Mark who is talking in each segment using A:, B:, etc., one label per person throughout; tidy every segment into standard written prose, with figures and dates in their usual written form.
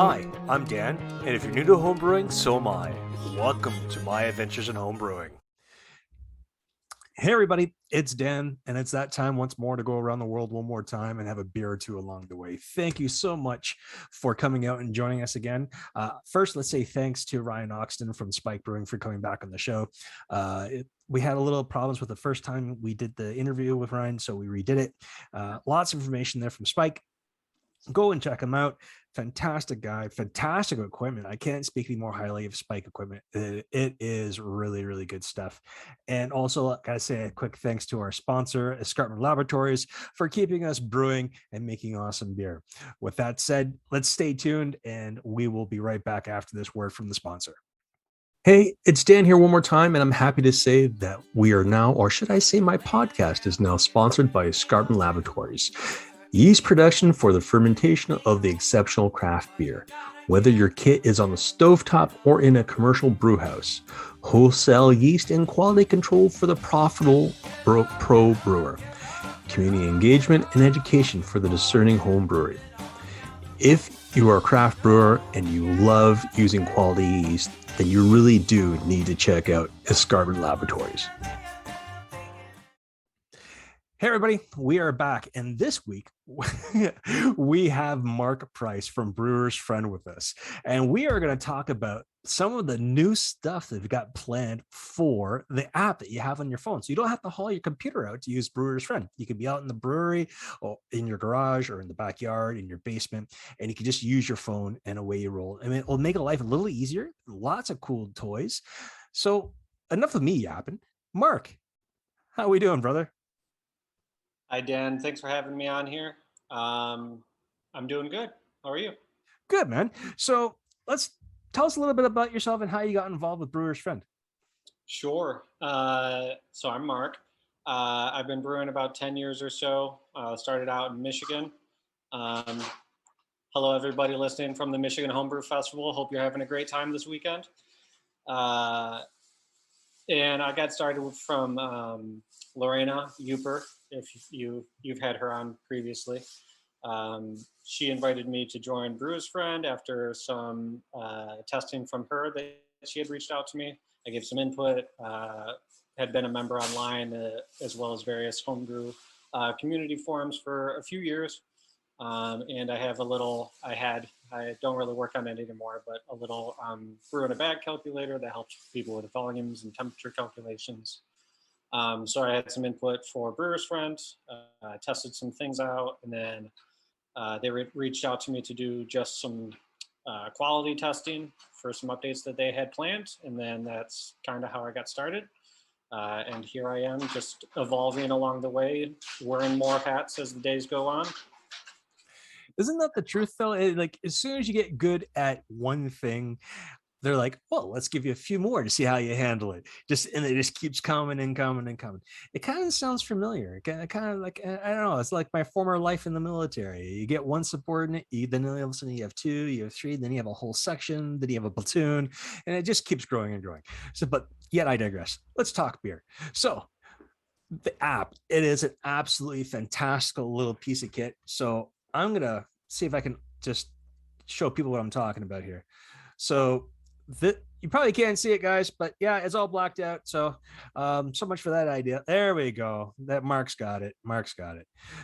A: Hi, I'm Dan, and if you're new to homebrewing, so am I. Welcome to my adventures in homebrewing. Hey, everybody, it's Dan, and it's that time once more to go around the world one more time and have a beer or two along the way. Thank you so much for coming out and joining us again. First, let's say thanks to Ryan Oxton from Spike Brewing for coming back on the show. We had a little problems with the first time we did the interview with Ryan, so we redid it. Lots of information there from Spike. Go and check him out. Fantastic guy, fantastic equipment. I can't speak any more highly of Spike equipment. It is really, really good stuff. And also, gotta say a quick thanks to our sponsor, Escarpment Laboratories, for keeping us brewing and making awesome beer. With that said, let's stay tuned, and we will be right back after this word from the sponsor. Hey, it's Dan here one more time, and I'm happy to say that we are now, or should I say my podcast is now sponsored by Escarpment Laboratories. Yeast production for the fermentation of the exceptional craft beer. Whether your kit is on the stovetop or in a commercial brew house, wholesale yeast and quality control for the profitable pro brewer. Community engagement and education for the discerning home brewery. If you are a craft brewer and you love using quality yeast, then you really do need to check out Escarpment Laboratories. Hey, everybody, we are back. And this week, we have Mark Price from Brewer's Friend with us. And we are going to talk about some of the new stuff they've got planned for the app that you have on your phone. So you don't have to haul your computer out to use Brewer's Friend. You can be out in the brewery or in your garage or in the backyard, in your basement, and you can just use your phone and away you roll. I mean, it'll make life a little easier. Lots of cool toys. So enough of me yapping. Mark, how we doing, brother?
B: Hi, Dan. Thanks for having me on here. I'm doing good. How are you?
A: Good, man. So let's tell us a little bit about yourself and how you got involved with Brewer's Friend.
B: Sure. So I'm Mark. I've been brewing about 10 years or so. Started out in Michigan. Um, Hello, everybody listening from the Michigan Homebrew Festival. Hope you're having a great time this weekend. And I got started from Lorena Uper, if you've had her on previously. She invited me to join Brewer's Friend after some testing from her that she had reached out to me. I gave some input, had been a member online as well as various homebrew community forums for a few years. And I have I don't really work on it anymore, but a little brew in a bag calculator that helps people with volumes and temperature calculations. So I had some input for Brewer's Friend, tested some things out, and then they reached out to me to do just some quality testing for some updates that they had planned. And then that's kind of how I got started. And here I am just evolving along the way, wearing more hats as the days go on.
A: Isn't that the truth though? Like as soon as you get good at one thing, they're like, well, let's give you a few more to see how you handle it. And it just keeps coming and coming and coming. It kind of sounds familiar. It kind of like, I don't know. It's like my former life in the military. You get one subordinate, then all of a sudden you have two, you have three, then you have a whole section, then you have a platoon, and it just keeps growing and growing. So, but yet I digress. Let's talk beer. So the app, it is an absolutely fantastical little piece of kit. So I'm going to see if I can just show people what I'm talking about here. So you probably can't see it, guys, but yeah, it's all blacked out. So so much for that idea. There we go. That Mark's got it.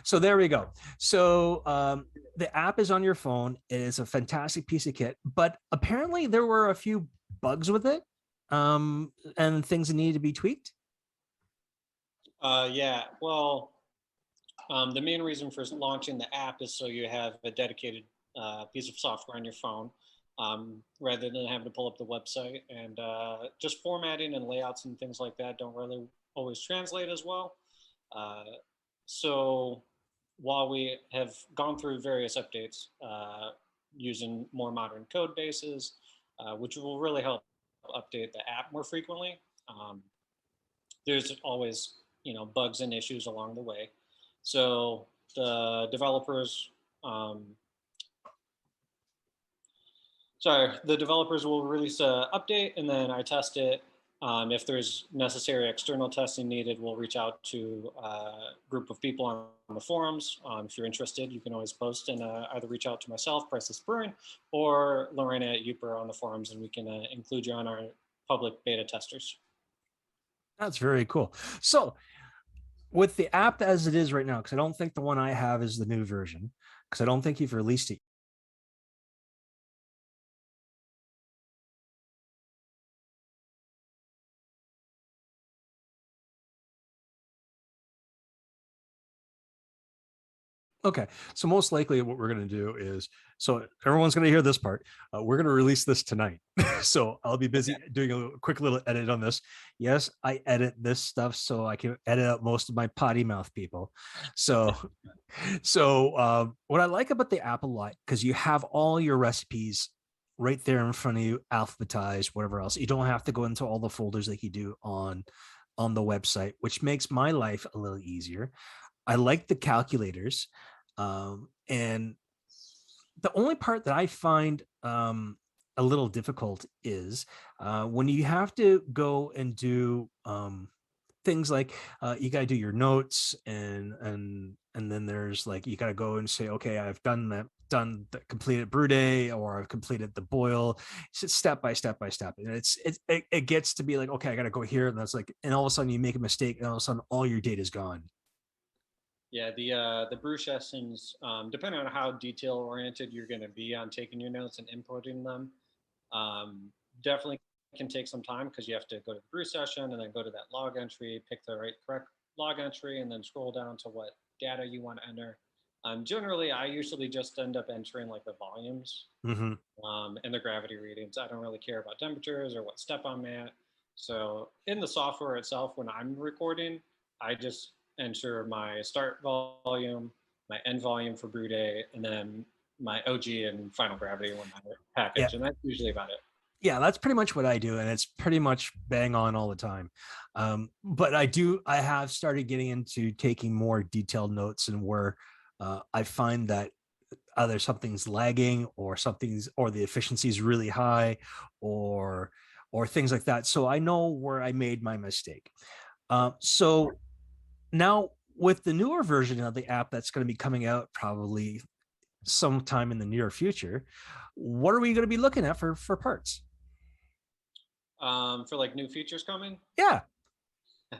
A: So there we go. So the app is on your phone. It is a fantastic piece of kit, but apparently there were a few bugs with it and things that needed to be tweaked.
B: Yeah, well, the main reason for launching the app is so you have a dedicated piece of software on your phone, rather than having to pull up the website. And just formatting and layouts and things like that don't really always translate as well. So while we have gone through various updates using more modern code bases, which will really help update the app more frequently, there's always bugs and issues along the way. So the developers the developers will release an update, and then I test it If there's necessary external testing needed, we'll reach out to a group of people on the forums. If you're interested, you can always post and either reach out to myself, Priceless Brewing, or Lorena at Uper on the forums, and we can include you on our public beta testers.
A: That's very cool. So with the app as it is right now, because I don't think the one I have is the new version, because I don't think you've released it. Okay, so most likely what we're going to do is, so everyone's going to hear this part. We're going to release this tonight. So I'll be busy doing a quick little edit on this. Yes, I edit this stuff so I can edit out most of my potty mouth people. So, what I like about the app a lot, because you have all your recipes right there in front of you, alphabetized, whatever else. You don't have to go into all the folders like you do on the website, which makes my life a little easier. I like the calculators. And the only part that I find a little difficult is when you have to go and do things like you got to do your notes and then there's like you got to go and say, okay, I've done the completed brew day, or I've completed the boil. It's step by step by step, and it gets to be like, okay, I got to go here, and that's like, and all of a sudden you make a mistake, and all of a sudden all your data is gone.
B: Yeah, the brew sessions, depending on how detail oriented you're going to be on taking your notes and inputting them, definitely can take some time because you have to go to the brew session and then go to that log entry, pick the correct log entry, and then scroll down to what data you want to enter. Generally, I usually just end up entering like the volumes
A: Mm-hmm.
B: and the gravity readings. I don't really care about temperatures or what step I'm at. So in the software itself, when I'm recording, I just enter my start volume, my end volume for brew day, and then my OG and final gravity when I
A: Yeah.
B: package, and that's usually about it.
A: Yeah, that's pretty much what I do, and it's pretty much bang on all the time. But I have started getting into taking more detailed notes, and where I find that either something's lagging, or the efficiency is really high, or things like that. So I know where I made my mistake. So now with the newer version of the app that's going to be coming out probably sometime in the near future, what are we going to be looking at for parts?
B: For like new features coming,
A: Yeah.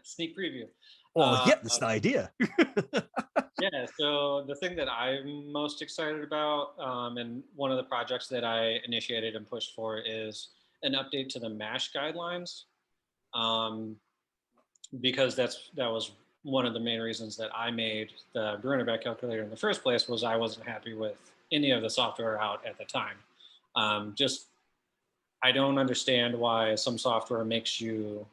B: sneak preview.
A: Well,
B: Uh,
A: yeah, that's the idea.
B: yeah, so the thing that I'm most excited about, and one of the projects that I initiated and pushed for, is an update to the MASH guidelines. Um, because that was one of the main reasons that I made the Brewer Back calculator in the first place, was I wasn't happy with any of the software out at the time. Just I don't understand why some software makes you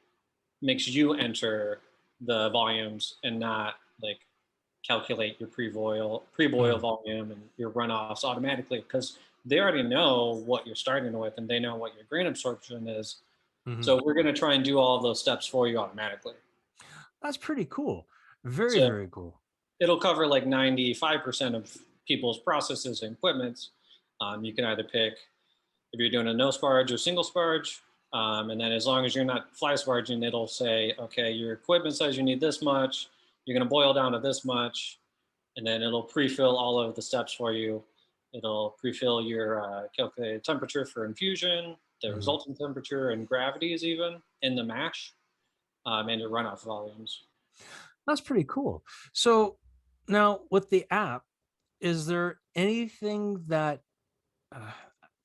B: enter the volumes and not like calculate your pre-boil
A: Mm,
B: volume and your runoffs automatically, because they already know what you're starting with and they know what your grain absorption is.
A: mhm.
B: So we're going to try and do all of those steps for you automatically.
A: That's pretty cool. Very,
B: So
A: very cool.
B: it'll cover like 95% of people's processes and equipments. You can either pick if you're doing a no sparge or single sparge. And then as long as you're not fly sparging, it'll say, okay, your equipment says you need this much. You're going to boil down to this much. And then it'll pre-fill all of the steps for you. It'll pre-fill your calculated temperature for infusion, the
A: Mhm.
B: resulting temperature and gravities even in the mash, and your runoff volumes.
A: That's pretty cool. So now with the app, is there uh,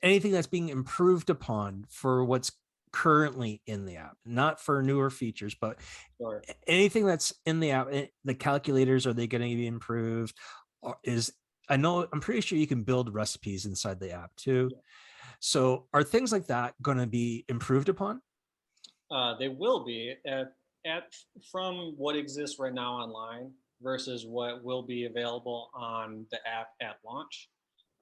A: anything that's being improved upon for what's currently in the app? Not for newer features, but
B: Sure.
A: anything that's in the app. The calculators, are they going to be improved? Or is I know I'm pretty sure you can build recipes inside the app too.
B: Yeah.
A: So are things like that going to be improved upon?
B: They will be at from what exists right now online versus what will be available on the app at launch.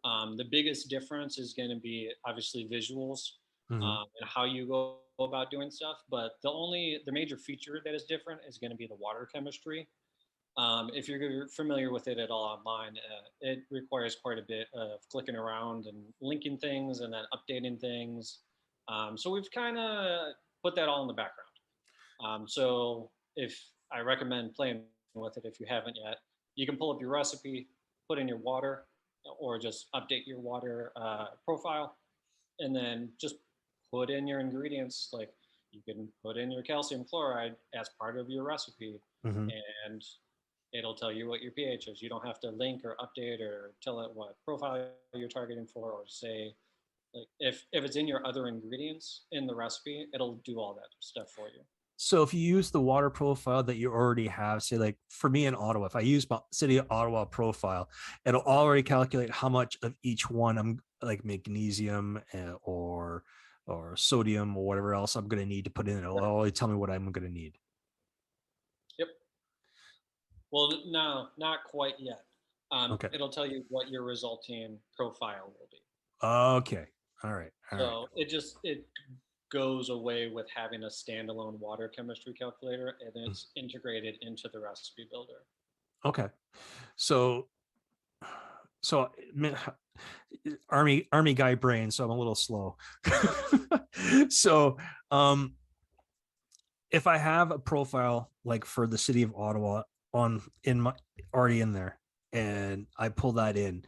B: The biggest difference is going to be obviously visuals
A: Mhm.
B: and how you go about doing stuff. But the major feature that is different is going to be the water chemistry. If you're familiar with it at all online, it requires quite a bit of clicking around and linking things and then updating things. So we've kind of put that all in the background. So if I recommend playing with it if you haven't yet, you can pull up your recipe, put in your water, or just update your water profile, and then just put in your ingredients. Like you can put in your calcium chloride as part of your recipe,
A: Mhm.
B: and it'll tell you what your pH is. You don't have to link or update or tell it what profile you're targeting for, or say like if it's in your other ingredients in the recipe, it'll do all that stuff for you.
A: So if you use the water profile that you already have, say like for me in Ottawa, if I use my city of Ottawa profile, it'll already calculate how much of each one I'm like magnesium or sodium or whatever else I'm going to need to put in. It'll already tell me what I'm going to need.
B: Yep. Well, no, not quite yet.
A: Okay.
B: It'll tell you what your resulting profile will be.
A: Okay. All right. All right.
B: So it goes away with having a standalone water chemistry calculator, and it's integrated into the recipe builder.
A: Okay. So so army guy brain, so I'm a little slow. So if I have a profile like for the city of Ottawa on in my already in there and I pull that in,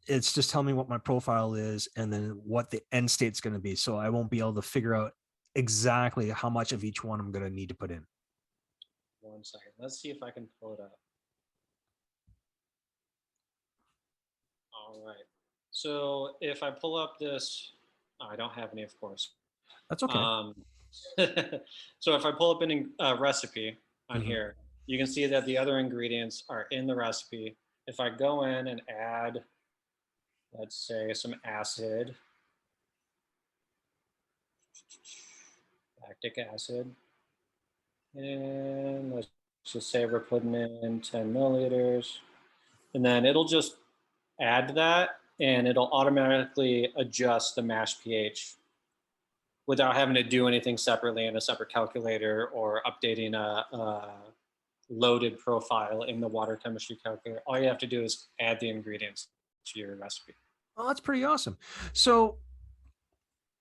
A: it's just telling me what my profile is and then what the end state's going to be. So I won't be able to figure out exactly how much of each one I'm going to need to put in.
B: 1 second. Let's see if I can pull it up. All right. So if I pull up this, I don't have any, of course.
A: That's okay.
B: Um, so if I pull up a recipe on
A: Mhm.
B: here, you can see that the other ingredients are in the recipe. If I go in and add, let's say, some acid, lactic acid, and let's just say we're putting in 10 milliliters, and then it'll just add that, and it'll automatically adjust the mash pH without having to do anything separately in a separate calculator or updating a loaded profile in the water chemistry calculator. All you have to do is add the ingredients to your recipe.
A: Oh, that's pretty awesome. So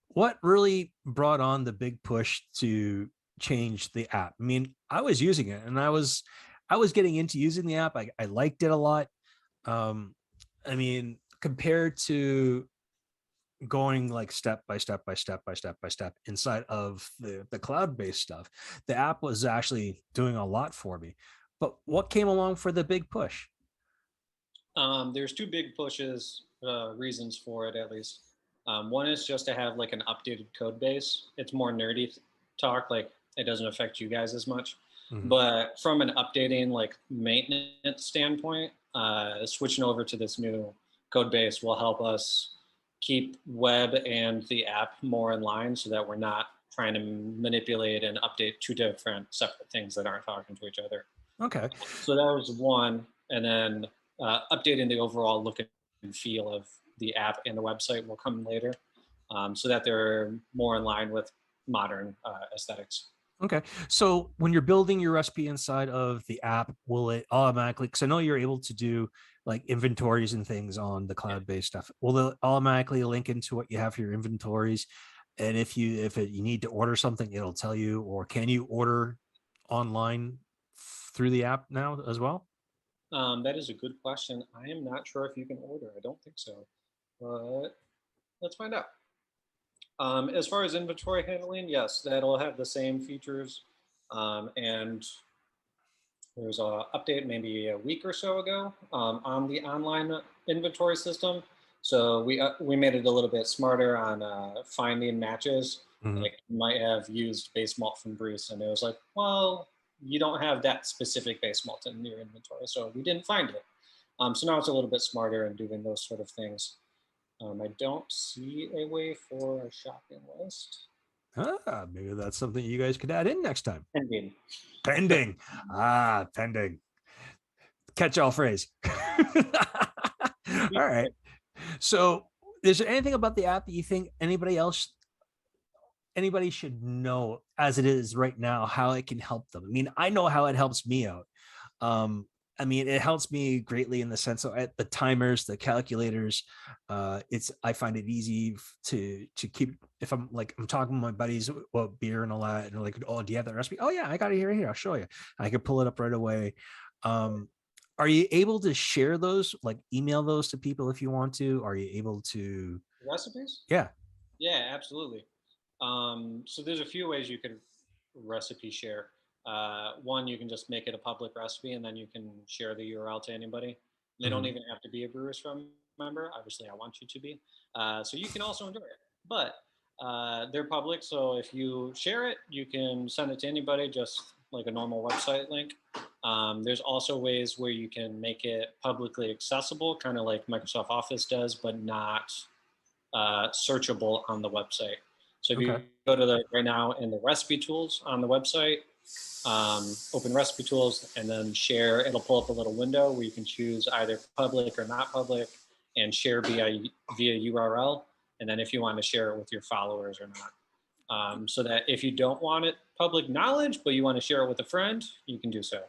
A: what really brought on the big push to change the app? I mean, I was using it and I was getting into using the app. I liked it a lot. Um, I mean, compared to going like step by step by step by step by step inside of the cloud-based stuff, the app was actually doing a lot for me. But what came along for the big push?
B: There's two big pushes, reasons for it at least. One is just to have like an updated code base. It's more nerdy talk, like it doesn't affect you guys as much.
A: Mhm.
B: But from an updating like maintenance standpoint, switching over to this new code base will help us keep web and the app more in line so that we're not trying to manipulate and update two different separate things that aren't talking to each other.
A: Okay.
B: So that was one. And then updating the overall look and feel of the app and the website will come later, so that they're more in line with modern aesthetics.
A: Okay. So when you're building your recipe inside of the app, will it automatically, because I know you're able to do like inventories and things on the
B: Yeah.
A: cloud-based stuff, will it automatically link into what you have for your inventories? And if you need to order something, it'll tell you, or can you order online through the app now as well?
B: That is a good question. I am not sure if you can order. I don't think so, but let's find out. As far as inventory handling, yes, that'll have the same features. And there was a update maybe a week or so ago on the online inventory system. So we made it a little bit smarter on finding matches.
A: Mhm.
B: Like you might have used base malt from Bruce, and it was like, well, you don't have that specific base malt in your inventory, so we didn't find it. So now it's a little bit smarter in doing those sort of things. I don't see a way for a shopping list.
A: Maybe that's something you guys could add in next time.
B: Pending.
A: Pending. Pending. Catch-all phrase. All right. So, is there anything about the app that you think anybody should know as it is right now how it can help them? I mean, I know how it helps me out. I mean, it helps me greatly in the sense of the timers, the calculators. I find it easy to keep if I'm talking with my buddies about beer and all that, and they're like, "Oh, do you have that recipe?" "Oh yeah, I got it here. Here, I'll show you." I can pull it up right away. Um, are you able to share those, like email those to people if you want to? Are you able to?
B: Recipes?
A: Yeah.
B: Yeah, absolutely. So there's a few ways you could recipe share. One, you can just make it a public recipe, and then you can share the URL to anybody. They don't
A: Mhm.
B: even have to be a Brewers from member. Obviously, I want you to be. So you can also enjoy it. But they're public, so if you share it, you can send it to anybody, just like a normal website link. There's also ways where you can make it publicly accessible, kind of like Microsoft Office does, but not searchable on the website. So if
A: Okay.
B: you go to the right now in the recipe tools on the website, open recipe tools and then share, it'll pull up a little window where you can choose either public or not public and share via URL. And then if you want to share it with your followers or not. So that if you don't want it public knowledge, but you want to share it with a friend, you can do so.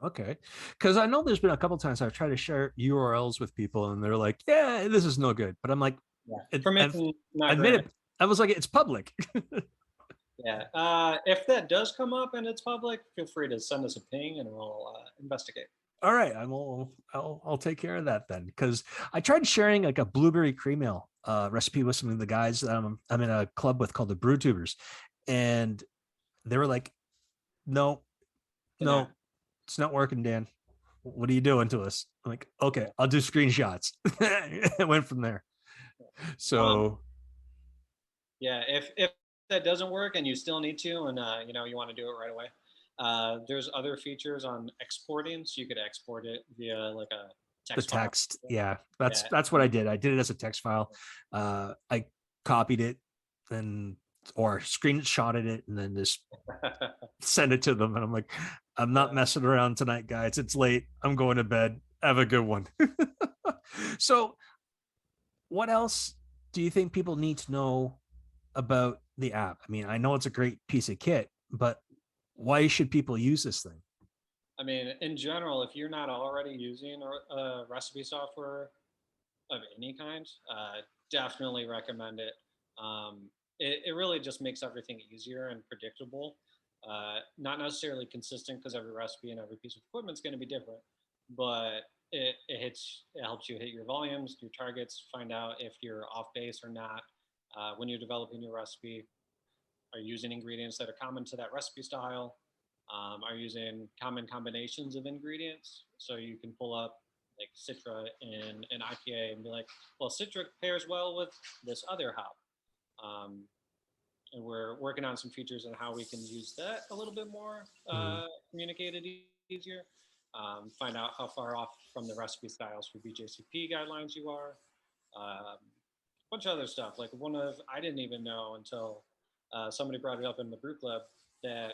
A: Okay. Because I know there's been a couple times I've tried to share URLs with people, and they're like, "Yeah, this is no good." But I'm like,
B: Yeah.
A: I've
B: Permission not
A: made
B: granted.
A: it. I was like, it's public.
B: Yeah. If that does come up and it's public, feel free to send us a ping and we'll investigate.
A: All right, I'll take care of that then, because I tried sharing like a blueberry cream ale recipe with some of the guys I'm in a club with called the Brew Tubers, and they were like, "No,
B: Cannot.
A: no, it's not working, Dan. What are you doing to us?" I'm like, "Okay, I'll do screenshots." It went from there.
B: Um,
A: So
B: yeah, if that doesn't work and you still need to, and you want to do it right away, there's other features on exporting, so you could export it via like a
A: the
B: text file.
A: text, yeah,
B: Yeah,
A: that's what I did. I did it as a text file. I copied it and or screenshotted it and then just send it to them. And I'm like, I'm not
B: yeah.
A: messing around tonight, guys. It's late. I'm going to bed. Have a good one. So, what else do you think people need to know about the app? I mean, I know it's a great piece of kit, but why should people use this thing?
B: I mean, in general, if you're not already using a recipe software of any kind, definitely recommend it. It really just makes everything easier and predictable. Not necessarily consistent because every recipe and every piece of equipment is going to be different, but it helps you hit your volumes, your targets, find out if you're off base or not. When you're developing your recipe, are you using ingredients that are common to that recipe style? Are you using common combinations of ingredients? So you can pull up like Citra in an IPA and be like, well, Citra pairs well with this other hop. Um, and we're working on some features on how we can use that a little bit more
A: Mm,
B: communicated easier. Find out how far off from the recipe styles for BJCP guidelines you are. A bunch of other stuff. Like I didn't even know until somebody brought it up in the brew club that,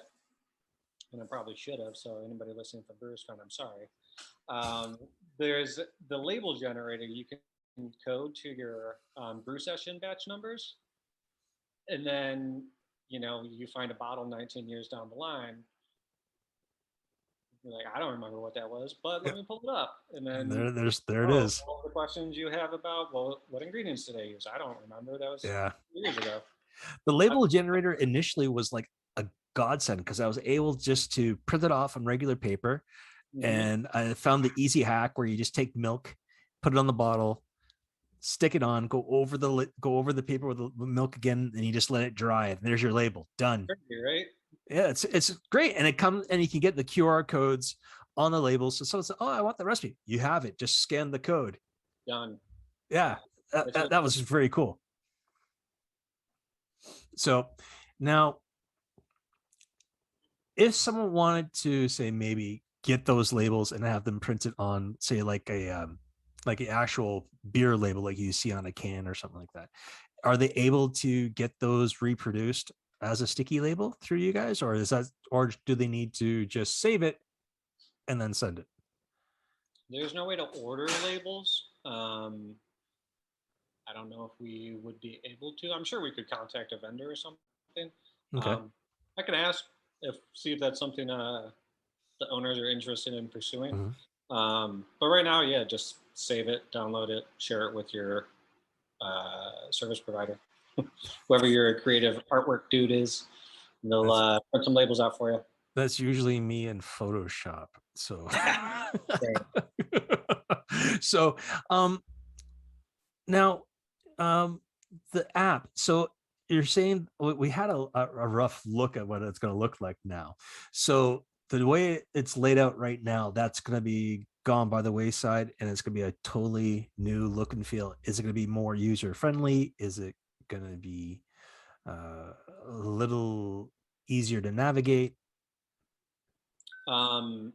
B: and I probably should have. So anybody listening from Brewers fan, I'm sorry. Um, there's the label generator. You can code to your brew session batch numbers, and then you find a bottle 19 years down the line. You're like, I don't remember what that was, but let
A: yeah,
B: me pull it up. And
A: and
B: then,
A: there it
B: oh,
A: is.
B: all the questions you have about, well, what ingredients did I use? I don't remember. That was
A: Yeah.
B: years ago.
A: The
B: I,
A: label generator initially was like a godsend because I was able just to print it off on regular paper.
B: mm-hmm.
A: And I found the easy hack where you just take milk, put it on the bottle, stick it on, go over the paper with the milk again, and you just let it dry. And there's your label. Done.
B: Crazy, right?
A: Yeah, it's great. And it comes and you can get the QR codes on the labels. So someone says, "Oh, I want the recipe." You have it. Just scan the code.
B: Done.
A: Yeah.
B: Yeah. It's really
A: That was very cool. So now if someone wanted to say maybe get those labels and have them printed on say like an actual beer label like you see on a can or something like that, are they able to get those reproduced as a sticky label through you guys, or is that, or do they need to just save it and then send it?
B: There's no way to order labels. I don't know if we would be able to. I'm sure we could contact a vendor or something.
A: Okay.
B: I can ask see if that's something the owners are interested in pursuing.
A: Mhm.
B: But right now, yeah, just save it, download it, share it with your service provider, whoever your creative artwork dude is. They'll
A: That's
B: put some labels out for you.
A: that's usually me in Photoshop. So
B: Great.
A: so um now um the app. So you're saying we had a rough look at what it's going to look like now. So the way it's laid out right now, that's going to be gone by the wayside, and it's going to be a totally new look and feel. Is it going to be more user friendly? Is it going to be a little easier to navigate?
B: Um,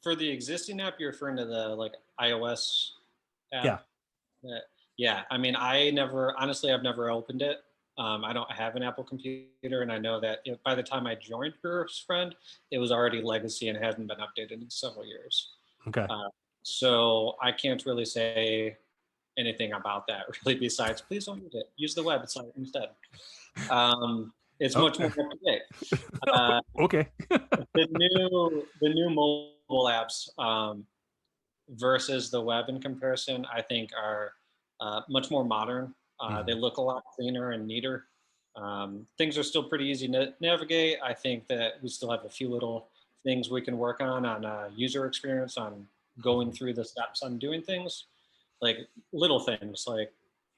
B: for the existing app, you're referring to the like iOS
A: Yeah.
B: app. That, yeah, I mean, I never honestly, I've never opened it. I don't have an Apple computer, and I know that by the time I joined Brewer's Friend, it was already legacy and hadn't been updated in several years.
A: Okay.
B: Uh, so I can't really say anything about that really. Besides, please don't use it. Use the website instead. It's much more
A: Okay.
B: up to date. Uh,
A: Okay.
B: the new mobile apps versus the web in comparison, I think are much more modern. They
A: Mhm.
B: look a lot cleaner and neater. Things are still pretty easy to navigate. I think that we still have a few little things we can work on user experience, on going through the steps on doing things, like little things like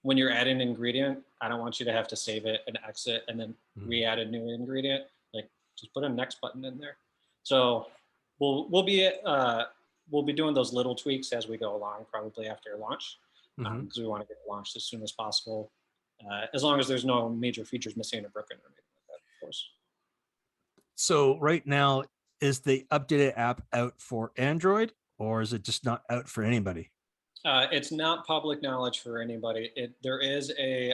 B: when you're adding an ingredient, I don't want you to have to save it and exit and then
A: Mhm.
B: re-add a new ingredient. Like just put a next button in there. So we'll be doing those little tweaks as we go along, probably after launch,
A: Mhm.
B: because we want to get it launched as soon as possible, as long as there's no major features missing or broken or anything like that, of course.
A: So right now, is the updated app out for Android, or is it just not out for anybody?
B: It's not public knowledge for anybody. There is a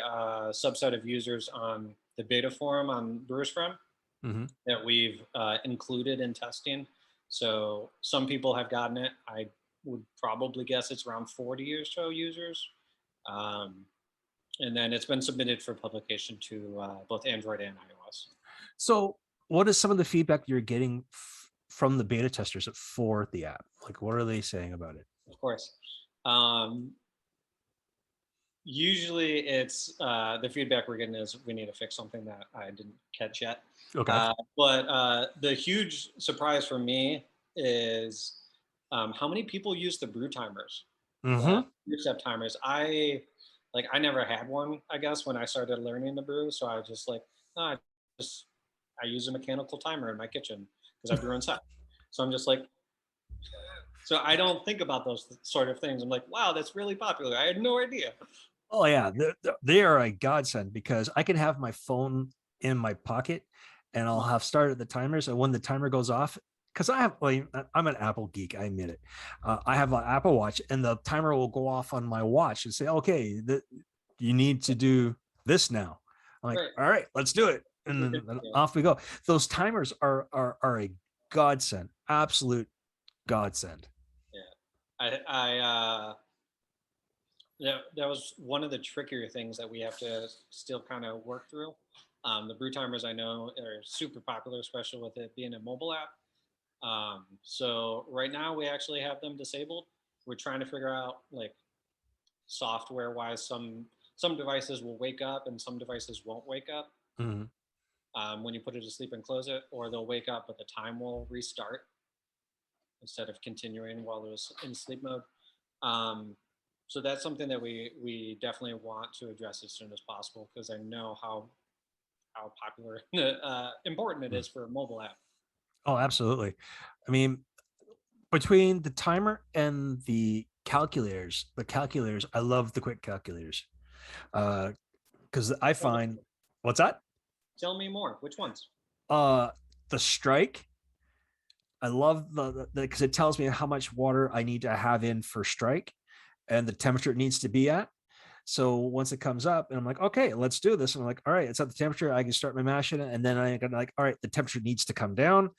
B: subset of users on the beta forum on Brewers Friend
A: Hmm.
B: that we've included in testing. So some people have gotten it. I would probably guess it's around 40 or so users. Um, and then it's been submitted for publication to both Android and iOS.
A: So, what is some of the feedback you're getting from the beta testers for the app? Like, what are they saying about it?
B: Of course. Um, Usually it's the feedback we're getting is we need to fix something that I didn't catch yet.
A: Okay.
B: But the huge surprise for me is how many people use the brew timers, the
A: Hmm.
B: brew step timers. I never had one, I guess, when I started learning the brew. So I was just like, oh, just I use a mechanical timer in my kitchen because I brew inside. So I'm just like, so I don't think about those sort of things. I'm like, wow, that's really popular. I had no idea.
A: Oh yeah, they are a godsend because I can have my phone in my pocket, and I'll have started the timer. So when the timer goes off, because I'm an Apple geek, I admit it. I have an Apple Watch, and the timer will go off on my watch and say, "Okay, you need to do this now." I'm like,
B: Right.
A: "All right, let's do it," and
B: We're good
A: then
B: to go.
A: off we go. Those timers are a godsend, absolute godsend.
B: Yeah. That was one of the trickier things that we have to still kind of work through. The brew timers I know are super popular, especially with it being a mobile app. So right now we actually have them disabled. We're trying to figure out like software wise, some devices will wake up and some devices won't wake up
A: Mhm.
B: when you put it to sleep and close it, or they'll wake up but the time will restart instead of continuing while it was in sleep mode. Um, so that's something that we definitely want to address as soon as possible because I know how popular important it is for a mobile app.
A: Oh, absolutely. I mean, between the timer and the calculators, I love the quick calculators. Because I
B: Tell me,
A: find what's that?
B: tell me more. Which ones?
A: Uh, the strike. I love the because it tells me how much water I need to have in for strike and the temperature it needs to be at. So once it comes up, and I'm like, okay, let's do this. And I'm like, all right, it's at the temperature. I can start my mashing, and then I got like, all right, the temperature needs to come down,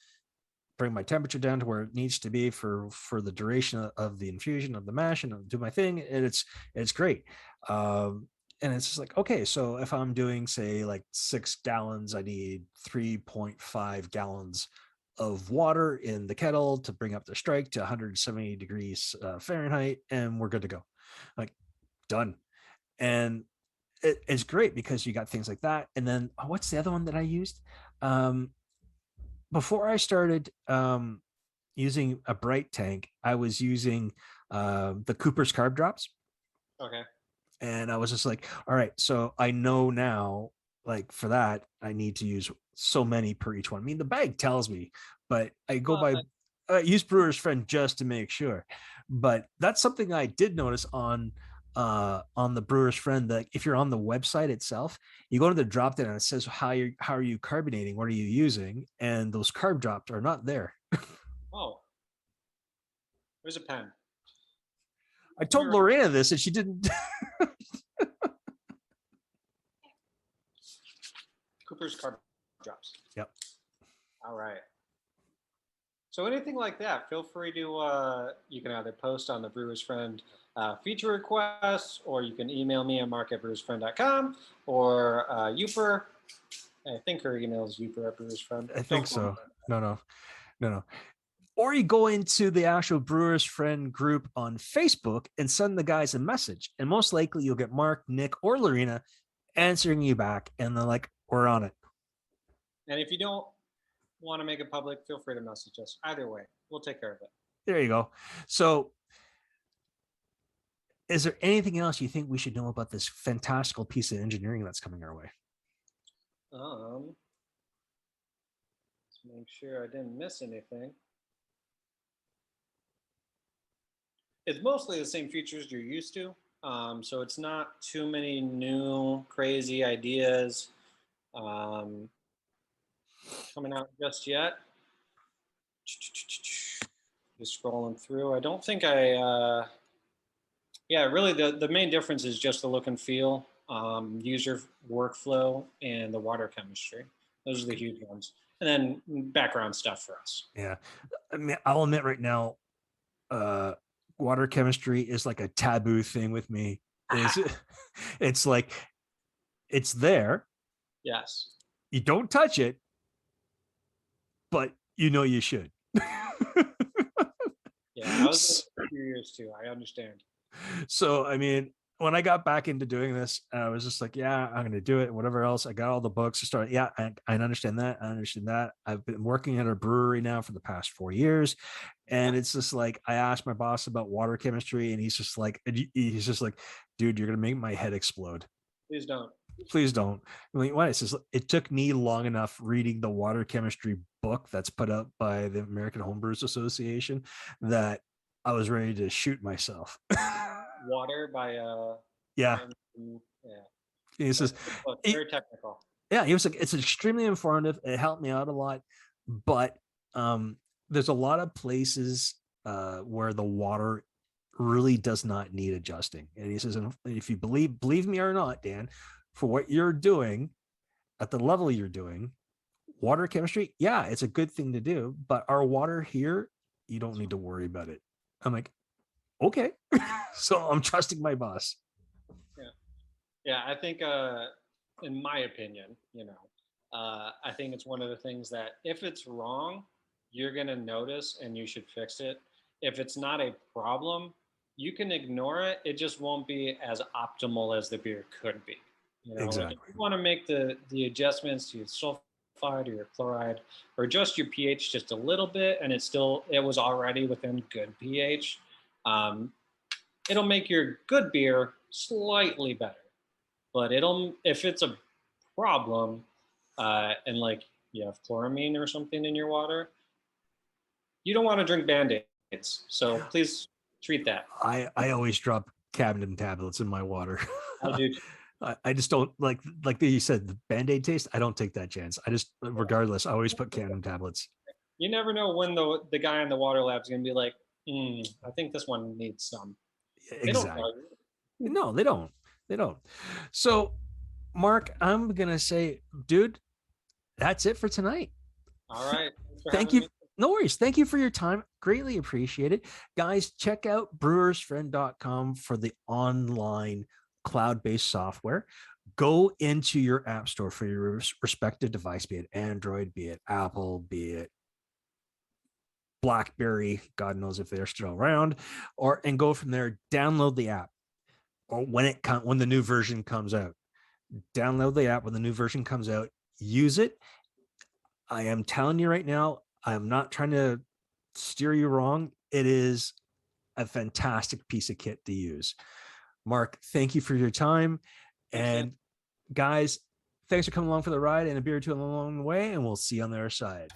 A: bring my temperature down to where it needs to be for the duration of the infusion of the mash, and I'll do my thing, and it's great. And it's just like, okay, so if I'm doing say like 6 gallons, I need 3.5 gallons of water in the kettle to bring up the strike to 170 degrees Fahrenheit, and we're good to go. Like, done. And it's great because you got things like that. And then what's the other one that I used? Before I started using a bright tank, I was using the Cooper's carb drops.
B: Okay.
A: And I was just like, all right, so I know now, like for that, I need to use so many per each one. I mean, the bag tells me, but I go by use Brewer's Friend just to make sure. But that's something I did notice on the Brewer's Friend, that if you're on the website itself, you go to the drop down and it says how are you carbonating, what are you using, and those carb drops are not there.
B: Oh, there's a pen.
A: I told Lorena this and she didn't.
B: Cooper's carb drops.
A: Yep.
B: All right. So anything like that, feel free to, you can either post on the Brewer's Friend feature requests, or you can email me at mark@brewersfriend.com, or Uper. I think her email is uper@brewersfriend.
A: I think so. No. Or you go into the actual Brewer's Friend group on Facebook and send the guys a message. And most likely you'll get Mark, Nick, or Lorena answering you back. And they're like, we're on it.
B: And if you don't want to make it public, feel free to message us. Either way, we'll take care of it.
A: There you go. So is there anything else you think we should know about this fantastical piece of engineering that's coming our way?
B: Let's make sure I didn't miss anything. It's mostly the same features you're used to. So it's not too many new crazy ideas coming out just yet. Just scrolling through. I don't think yeah, really the main difference is just the look and feel, user workflow, and the water chemistry. Those are the huge ones. And then background stuff for us.
A: Yeah. I mean, I'll admit right now, water chemistry is like a taboo thing with me. It's like, it's there.
B: Yes.
A: You don't touch it, but you know you should.
B: Yeah, I was for a few years too. I understand.
A: So, I mean, when I got back into doing this, I was just like, yeah, I'm going to do it. Whatever else, I got all the books to start. Yeah, I understand that. I understand that. I've been working at a brewery now for the past 4 years. And it's just like, I asked my boss about water chemistry, and he's just like, dude, you're going to make my head explode.
B: Please don't.
A: Please don't. I mean, what it says, it took me long enough reading the water chemistry book that's put out by the American Homebrewers Association that I was ready to shoot myself.
B: Water by
A: yeah. He says
B: very technical.
A: Yeah, he was like, it's extremely informative. It helped me out a lot, but there's a lot of places where the water really does not need adjusting. And he says, and if you believe me or not, Dan, for what you're doing at the level you're doing, water chemistry, yeah, it's a good thing to do, but our water here, you don't need to worry about it. I'm like, okay. So I'm trusting my boss.
B: Yeah, I think in my opinion, I think it's one of the things that if it's wrong, you're going to notice and you should fix it. If it's not a problem, you can ignore it. It just won't be as optimal as the beer could be.
A: Exactly.
B: Like if you want to make the adjustments to your sulfide or your chloride, or adjust your pH just a little bit, and it was already within good pH, it'll make your good beer slightly better. But if it's a problem, and like you have chloramine or something in your water, you don't want to drink Band-Aids. So please treat that.
A: I always drop cadmium tablets in my water.
B: I do.
A: I just don't like you said, the Band-Aid taste. I don't take that chance. I just, regardless, I always put cadmium tablets.
B: You never know when the guy in the water lab is going to be like, I think this one needs some.
A: Exactly. No, they don't. They don't. So, Mark, I'm going to say, dude, that's it for tonight.
B: All right.
A: Thank you. No worries. Thank you for your time. Greatly appreciate it. Guys, check out brewersfriend.com for the online cloud-based software. Go into your app store for your respective device, be it Android, be it Apple, be it BlackBerry, God knows if they're still around, and go from there. Download the app, or when the new version comes out. Download the app when the new version comes out. Use it. I am telling you right now, I'm not trying to steer you wrong. It is a fantastic piece of kit to use. Mark, thank you for your time. And guys, thanks for coming along for the ride and a beer or two along the way, and we'll see you on the other side.